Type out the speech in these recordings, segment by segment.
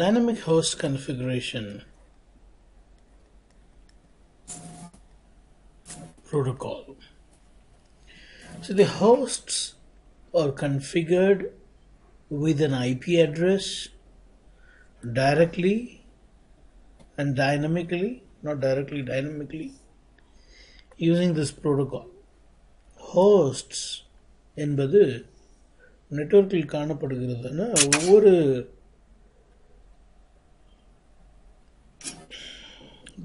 Dynamic host configuration protocol. So the hosts are configured with an IP address directly and dynamically, not directly, dynamically, using this protocol. Hosts என்பது நெட்வொர்க்கில் காணப்படுகிறதுனா ஒவ்வொரு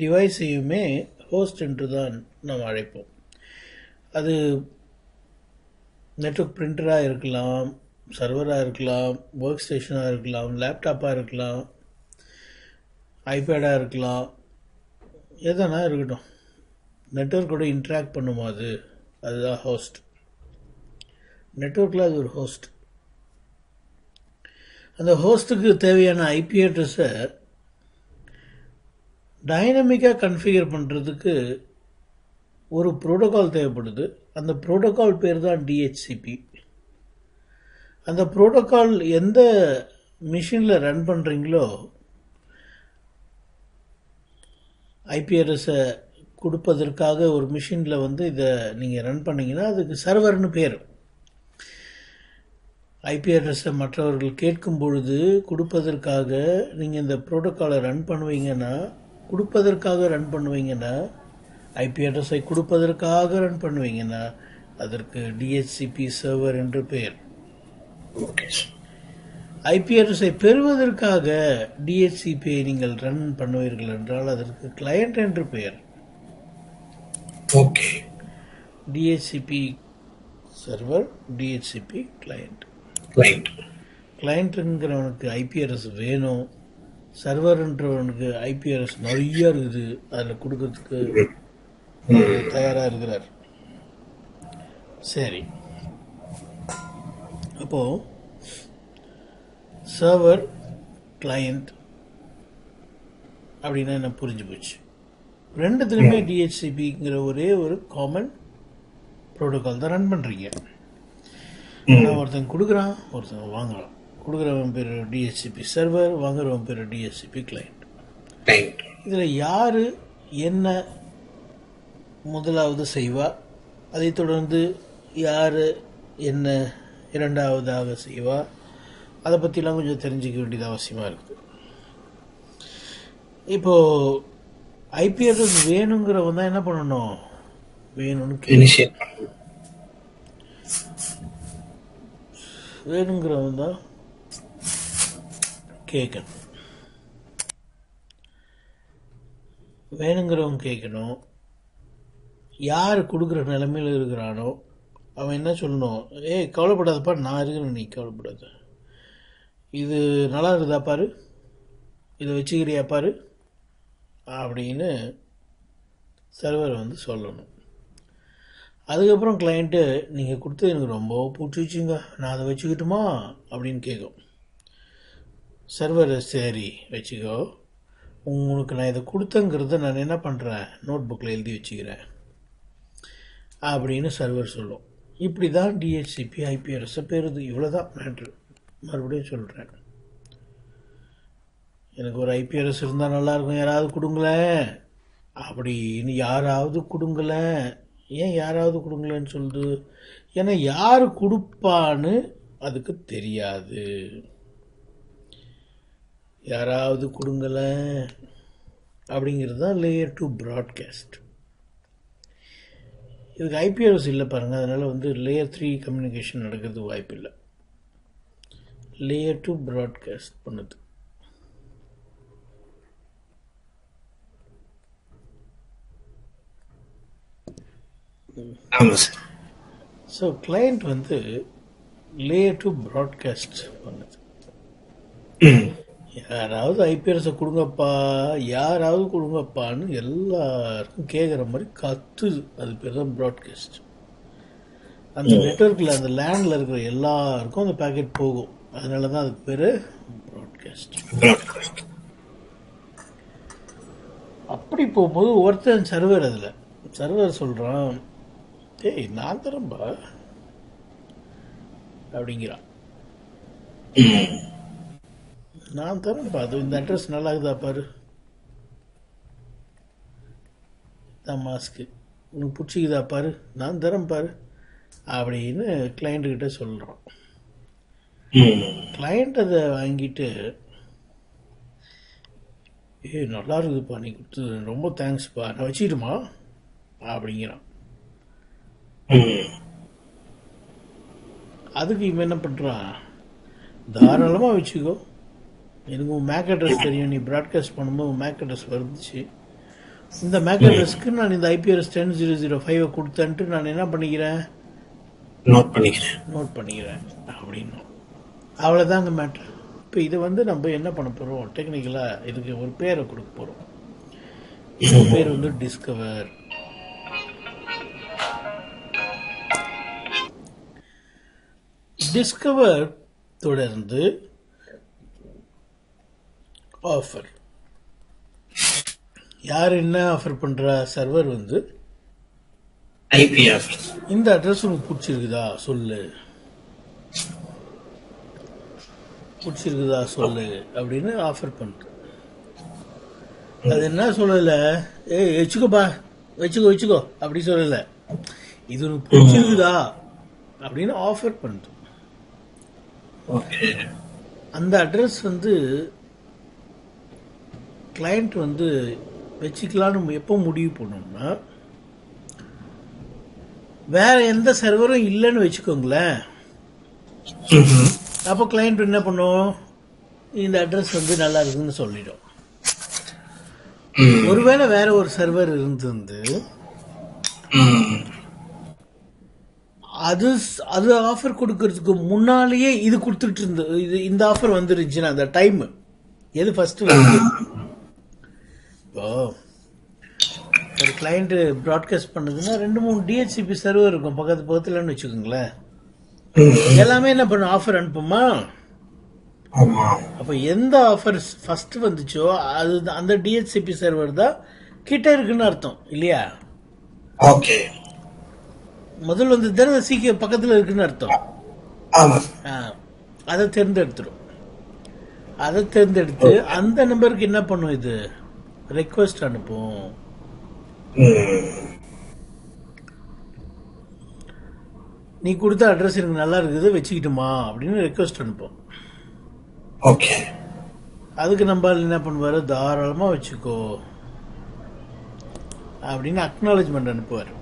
டிவைஸையுமே host என்று தான் நாம் அழைப்போம். அது நெட்வொர்க் பிரிண்டராக இருக்கலாம், சர்வராக இருக்கலாம், ஒர்க் ஸ்டேஷனாக இருக்கலாம், லேப்டாப்பாக இருக்கலாம், ஐபேடாக இருக்கலாம், எதனா இருக்கட்டும். நெட்வொர்க்கோட இன்ட்ராக்ட் பண்ணுமா அதுதான் ஹோஸ்ட். நெட்வொர்க்கில் அது ஒரு ஹோஸ்ட். அந்த ஹோஸ்ட்டுக்கு தேவையான ஐபி அட்ரஸை டைனமிக்காக கன்ஃபிகர் பண்ணுறதுக்கு ஒரு ப்ரோட்டோகால் தேவைப்படுது. அந்த ப்ரோட்டோகால் பேர் தான் டிஹெச்சிபி. அந்த ப்ரோட்டோகால் எந்த மிஷினில் ரன் பண்ணுறீங்களோ ஐபி அட்ரஸை கொடுப்பதற்காக ஒரு மிஷினில் இதை நீங்கள் ரன் பண்ணிங்கன்னா அதுக்கு சர்வர்னு பேர். ஐபி அட்ரஸை மற்றவர்கள் கேட்கும் பொழுது கொடுப்பதற்காக நீங்கள் இந்த ப்ரோட்டோக்காலை ரன் பண்ணுவீங்கன்னா ஐபி அட்ரஸை கொடுப்பதற்காக ரன் பண்ணுவீங்கன்னா அதற்கு டிஹெச்சிபி சர்வர் என்று பெயர். ஐபி அட்ரஸை பெறுவதற்காக டிஹெச்சிபியை நீங்கள் ரன் பண்ணுவீர்கள் என்றால் அதற்கு கிளையண்ட் என்று பெயர். DHCP server, DHCP client. கிளையண்ட்டுங்கிறவனுக்கு ஐபி அட்ரஸ் வேணும், சர்வர்ன்றவனுக்கு ஐபி அட்ரஸ் நிறைய இருக்குது, அதில் கொடுக்கறதுக்கு தயாராக இருக்கிறார். சரி, அப்போது சர்வர் கிளையண்ட் அப்படின்னா என்ன புரிஞ்சு போச்சு. ரெண்டுத்துலையுமே டிஹெச்சிபிங்கிற ஒரே ஒரு காமன் ப்ரோட்டோகால் தான் ரன் பண்ணுறீங்க. ஒருத்தன் கொடுக்குறான், ஒருத்தன் வாங்குறான். கொடுக்குறவன் பேர் டிஹெச்சிபி சர்வர், வாங்குறவன் பேர் டிஹெச்சிபி கிளையண்ட். இதில் யார் என்ன முதலாவது செய்வா, அதை தொடர்ந்து யார் என்ன இரண்டாவதாக செய்வா, அதை பற்றிலாம் கொஞ்சம் தெரிஞ்சிக்க வேண்டியது அவசியமாக இருக்குது. இப்போது ஐபி அட்ரஸ் வேணுங்கிறவன் தான் என்ன பண்ணணும், வேணுங்கிறவன் தான் கேட்கணும். வேணுங்கிறவன் கேட்கணும். யார் கொடுக்குற நிலைமையில் இருக்கிறானோ அவன் என்ன சொல்லணும், கவலைப்படாதப்பா, நான் இருக்கிறேன், நீ கவலைப்படாத, இது நல்லா இருக்குதா பாரு, இதை வச்சுக்கிறியா பாரு அப்படின்னு சர்வர் சொல்லணும். அதுக்கப்புறம் கிளைண்ட்டு நீங்கள் கொடுத்தது எனக்கு ரொம்ப பிடிச்சிச்சிங்க, நான் அதை வச்சுக்கிட்டுமா அப்படின்னு கேட்கும். சர்வர் சரி வச்சுக்கோ, உங்களுக்கு நான் இதை கொடுத்தங்கிறத நான் என்ன பண்ணுறேன், நோட் புக்கில் எழுதி வச்சுக்கிறேன் அப்படின்னு சர்வர் சொல்லும். இப்படி தான் டிஹெச்சிபி ஐபி அட்ரஸை பெறுது. இவ்வளோ தான் மேட்ரு. மறுபடியும் சொல்கிறேன், எனக்கு ஒரு ஐபி அட்ரஸ் இருந்தால் நல்லாயிருக்கும், யாராவது கொடுங்களேன் அப்படின்னு. யாராவது கொடுங்களேன், ஏன் யாராவது கொடுங்களேன்னு சொல்லுது, ஏன்னா யார் கொடுப்பான்னு அதுக்கு தெரியாது. யாராவது கொடுங்களேன் அப்படிங்கிறது தான் லேயர் 2 ப்ராட்காஸ்ட். இதுக்கு ஐபி அட்ரஸ் இல்லை பாருங்கள், அதனால் லேயர் 3 கம்யூனிகேஷன் நடக்கிறது வாய்ப்பு இல்லை. லேயர் 2 ப்ராட்காஸ்ட் பண்ணுது. ஸோ கிளையண்ட் லேயர் 2 ப்ராட்காஸ்ட் பண்ணுது. யாராவது ஐபி அட்ரஸை கொடுங்கப்பா, யாராவது கொடுங்கப்பான்னு எல்லாருக்கும் கேட்குற மாதிரி கத்துது. அது பேர் தான் ப்ராட்காஸ்ட். அந்த நெட்வொர்க்கில் அந்த லேண்டில் இருக்கிற எல்லாருக்கும் அந்த பேக்கெட் போகும். அதனால தான் அதுக்கு பேர் ப்ராட்காஸ்ட். அப்படி போகும்போது ஒருத்தன் சர்வர் சொல்கிறான், நான் தரம்பா அப்படிங்கிறான். நான் தரேன்ப்பா, அது இந்த அட்ரஸ் நல்லா இருக்குதா பாரு, தான் மாஸ்க்கு உனக்கு பிடிச்சிக்குதா பாரு, நான் தரேன் பாரு அப்படின்னு கிளைண்ட்டுக்கிட்ட சொல்கிறோம். கிளைண்ட் அதை வாங்கிட்டு, நல்லா இருக்குதுப்பா நீ கொடுத்தது, ரொம்ப தேங்க்ஸ்ப்பா, நான் வச்சுக்கிட்டுமா அப்படிங்கிறான். அதுக்கு இவன் என்ன பண்ணுறான், தாராளமாக வச்சுக்கோ, எனக்கு உன் மேக் அட்ரஸ் தெரியும், நீ ப்ராட்காஸ்ட் பண்ணும்போது உன் மேக் அட்ரஸ் வந்துச்சு, இந்த மேக் அட்ரஸ்க்கு நான் இந்த IPRS 10005 கொடுத்தன்ட்டு நான் என்ன பண்ணிக்கிறேன், நோட் பண்ணிக்கிறேன் அப்படின்னு. அவ்வளோதாங்க மேட்ரு. இப்போ இதை வந்து நம்ம என்ன பண்ண போகிறோம், டெக்னிக்கலாக இதுக்கு ஒரு பேரை கொடுக்க போகிறோம். இந்த பேர் வந்து டிஸ்கவர். டிஸ்கவர் தொடர்ந்து ஆஃபர். யார் என்ன ஆஃபர் பண்ற, சர்வர் வந்து IP ஆஃபர். இந்த அட்ரஸ் உனக்கு பிடிச்சிருக்குதா சொல்லு, பிடிச்சிருக்குதா சொல்லு அப்படின்னு ஆஃபர் பண்ற. அது என்ன சொல்லல, வச்சுக்கோப்பா, வச்சுக்கோ அப்படி சொல்லல, இது உனக்கு பிடிச்சிருக்குதா அப்படின்னு ஆஃபர் பண்ற. அந்த அட்ரஸ் வந்து கிளைண்ட் வந்து வச்சுக்கலான்னு எப்போ முடிவு பண்ணோம்னா, வேற எந்த சர்வரும் இல்லைன்னு வச்சுக்கோங்களேன். அப்போ கிளைண்ட் என்ன பண்ணும், இந்த அட்ரஸ் வந்து நல்லா இருக்குன்னு சொல்லிடும். ஒருவேளை வேற ஒரு சர்வர் இருந்து அது அது ஆஃபர் கொடுக்கறதுக்கு முன்னாலேயே இது கொடுத்துட்டு இருந்தது, இது இந்த ஆஃபர் வந்துருந்துச்சுன்னா அந்த டைம் எது ஃபர்ஸ்ட் வந்து, இப்போ ஒரு கிளைண்ட் ப்ராட்காஸ்ட் பண்ணுதுன்னா 2-3 DHCP சர்வர் இருக்கும் பக்கத்துலன்னு வச்சுக்கோங்களேன். எல்லாமே என்ன பண்ணும், ஆஃபர் அனுப்புமா. அப்ப எந்த ஆஃபர் ஃபர்ஸ்ட் வந்துச்சோ அது அந்த DHCP சர்வர் தான் கிட்ட இருக்குன்னு அர்த்தம் இல்லையா. ஓகே, முதல் வந்து தானே சீக்கிரம் பக்கத்துல இருக்குன்னு அர்த்தம். அதை தேர்ந்தெடுத்துடும். அதை தேர்ந்தெடுத்து அந்த நம்பருக்கு என்ன பண்ணும், இது ரெக்வஸ்ட் அனுப்பும். நீ கொடுத்த அட்ரஸ் எனக்கு நல்லா இருக்குது வச்சுக்கிட்டுமா அப்படின்னு ரெக்வஸ்ட் அனுப்பும். ஓகே, அதுக்கு நம்ம என்ன பண்ணுவாரு, தாராளமா வச்சுக்கோ அப்படின்னு அக்னாலஜ்மெண்ட் அனுப்புவார்.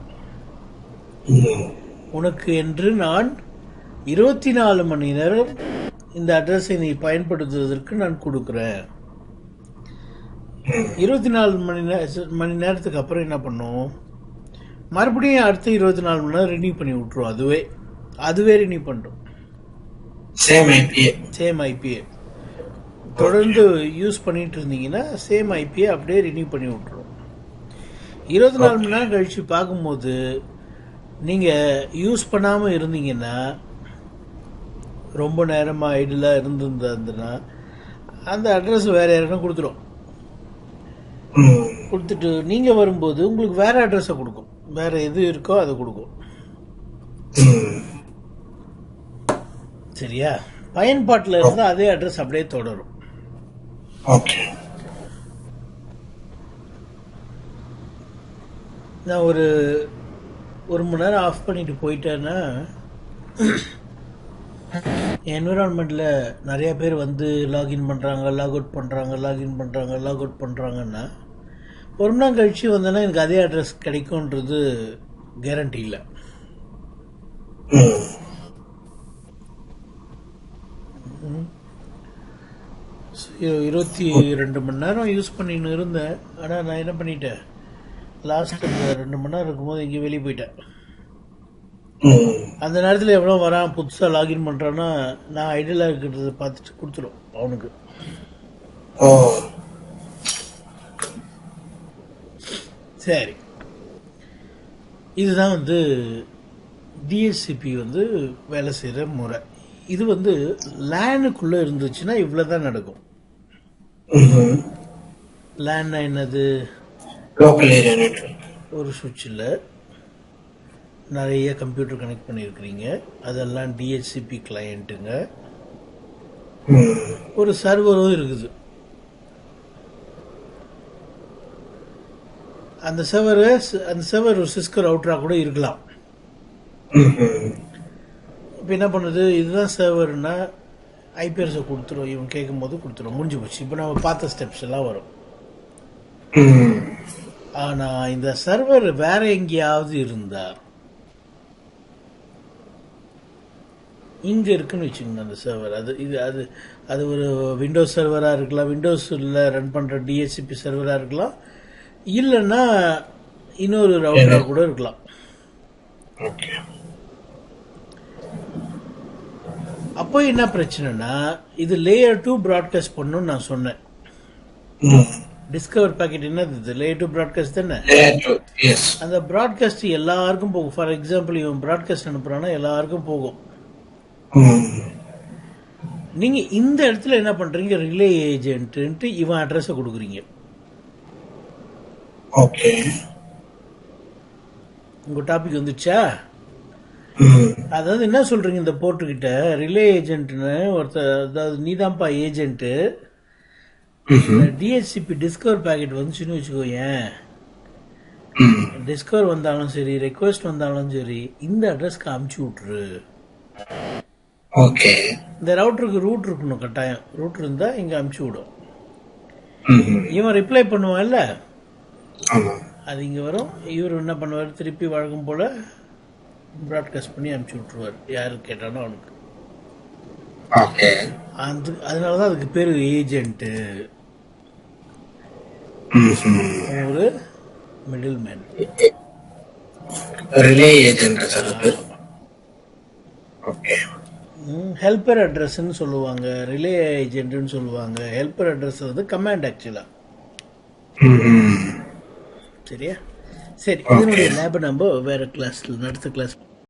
உனக்கு என்று நான் 24 மணி நேரம் இந்த அட்ரஸை நீ பயன்படுத்துவதற்கு நான் கொடுக்குறேன். 24 மணி நேரத்துக்கு அப்புறம் என்ன பண்ணும், மறுபடியும் அடுத்த 24 மணி நேரம் ரினியூ பண்ணி விட்டுரும். அதுவே ரினியூ பண்ணும். சேம் ஐபிஏ தொடர்ந்து யூஸ் பண்ணிட்டு இருந்தீங்கன்னா சேம் ஐபிஏ அப்படியே ரினியூ பண்ணி விட்டுரும். 24 மணி நேரம் கழிச்சு பார்க்கும்போது நீங்க யூஸ் பண்ணாம இருந்தீங்கன்னா, ரொம்ப நேரமா ஐடியா இருந்திருந்ததுன்னா அந்த அட்ரஸ் வேற யாருன்னா கொடுத்துரும். கொடுத்துட்டு நீங்க வரும்போது உங்களுக்கு வேற அட்ரஸை கொடுக்கும், வேற எது இருக்கோ அதை கொடுக்கும். சரியா, பயன்பாட்டில் இருந்து அதே அட்ரஸ் அப்படியே தொடரும். நான் ஒரு மணி நேரம் ஆஃப் பண்ணிட்டு போயிட்டேன்னா என்விரான்மெண்ட்ல நிறைய பேர் வந்து லாகின் பண்றாங்க, லாக் அவுட் பண்றாங்க, லாகின் பண்றாங்க, லாக் அவுட் பண்றாங்கன்னா ஒரு மணி நேரம் கழிச்சு வந்தேன்னா எனக்கு அதே அட்ரஸ் கிடைக்கும்ன்றது கேரண்டி இல்லை. 22 மணி நேரம் யூஸ் பண்ணின்னு இருந்தேன். ஆனால் நான் என்ன பண்ணிட்டேன், லாஸ்ட் 2 மணி நேரம் இருக்கும்போது இங்கே வெளியே போயிட்டேன். அந்த நேரத்தில் எவ்வளோ வரான் புதுசாக லாகின் பண்ணுறான்னா நான் ஐடியலாக இருக்கிறத பார்த்துட்டு கொடுத்துரும் அவனுக்கு. சரி, இதுதான் வந்து டிஎஸ்சிபி வந்து வேலை செய்கிற முறை. இது வந்து லேனுக்குள்ளே இருந்துச்சுன்னா இவ்வளோதான் நடக்கும். லேன்னா என்னது, ஒரு சுவிட்சில் நிறைய கம்ப்யூட்டர் கனெக்ட் பண்ணியிருக்கிறீங்க, அதெல்லாம் டிஹெச்சிபி கிளையண்ட்டுங்க. ஒரு சர்வரும் இருக்குது. அந்த சர்வர் ஒரு சிஸ்கோ ரவுட்டராக கூட இருக்கலாம். இப்போ என்ன பண்ணுது, இதுதான் சர்வர்னா ஐபிஎஸை கொடுத்துரும், இவன் கேட்கும் போது கொடுத்துரும், முடிஞ்சு போச்சு. இப்போ நம்ம பார்த்த ஸ்டெப்ஸ் எல்லாம் வரும். ஆனால் இந்த சர்வர் வேற எங்கேயாவது இருந்தா, இங்கே இருக்குன்னு வச்சுக்கோங்க அந்த சர்வர், அது ஒரு விண்டோஸ் சர்வராக இருக்கலாம், விண்டோஸில் ரன் பண்ணுற டிஹெச்சிபி சர்வராக இருக்கலாம், இல்லைன்னா இன்னொரு ரவுட்டராக கூட இருக்கலாம். அப்போ என்ன பிரச்சனைனா, இது லேயர் 2 ப்ராட்காஸ்ட் பண்ணணும்னு நான் சொன்னேன். டிஸ்கவர் பாக்கெட் என்னது, லேயர் 2 ப்ராட்காஸ்ட் தானே. அந்த ப்ராட்காஸ்ட் எல்லாருக்கும் போகும். ஃபார் எக்ஸாம்பிள், இவன் ப்ராட்காஸ்ட் அனுப்புறான்னா எல்லாருக்கும் போகும். நீங்க இந்த இடத்துல என்ன பண்றீங்க, ரிலே ஏஜென்ட் இவன் அட்ரஸை கொடுக்குறீங்க. ஓகே, உங்க டாபிக் வந்துச்சா? அதாவது என்ன சொல்றீங்க, இந்த போர்ட்டுக்கிட்ட ரிலே ஏஜென்ட்னு ஒருத்தர், அதாவது நீதான்ப்பா ஏஜென்ட், டிஹெச்சிபி டிஸ்கவர் பேக்கெட் வந்துச்சுன்னு வச்சுக்கோயேன், டிஸ்கவர் வந்தாலும் சரி, ரெக்வெஸ்ட் வந்தாலும் சரி, இந்த அட்ரஸ்க்கு அமுச்சு விட்டுரு. ஓகே, இந்த ரவுட்டருக்கு ரூட் இருக்கணும், கட்டாயம் ரூட் இருந்தா இங்க அமுச்சு விடும். இவன் ரிப்ளை பண்ணுவான்ல, அது இங்க வரும். இவர் என்ன பண்ணுவார், திருப்பி வழக்கம் போல ப்ராட்காஸ்ட் பண்ணி அனுப்பிச்சு விட்டுருவார் யாரு கேட்டானோ அவனுக்கு. அதனாலதான் அதுக்கு பேரு ஏஜென்ட், ஒரு middle man, relay agent. Helper அட்ரஸ்ன்னு சொல்லுவாங்க, ரிலே ஏஜென்ட்னு சொல்லுவாங்க. ஹெல்பர் அட்ரஸ் வந்து கமாண்ட் ஆக்சுவலா. சரியா? சரி, இதனுடைய லேபை நம்ம வேற கிளாஸ்ல அடுத்த கிளாஸ்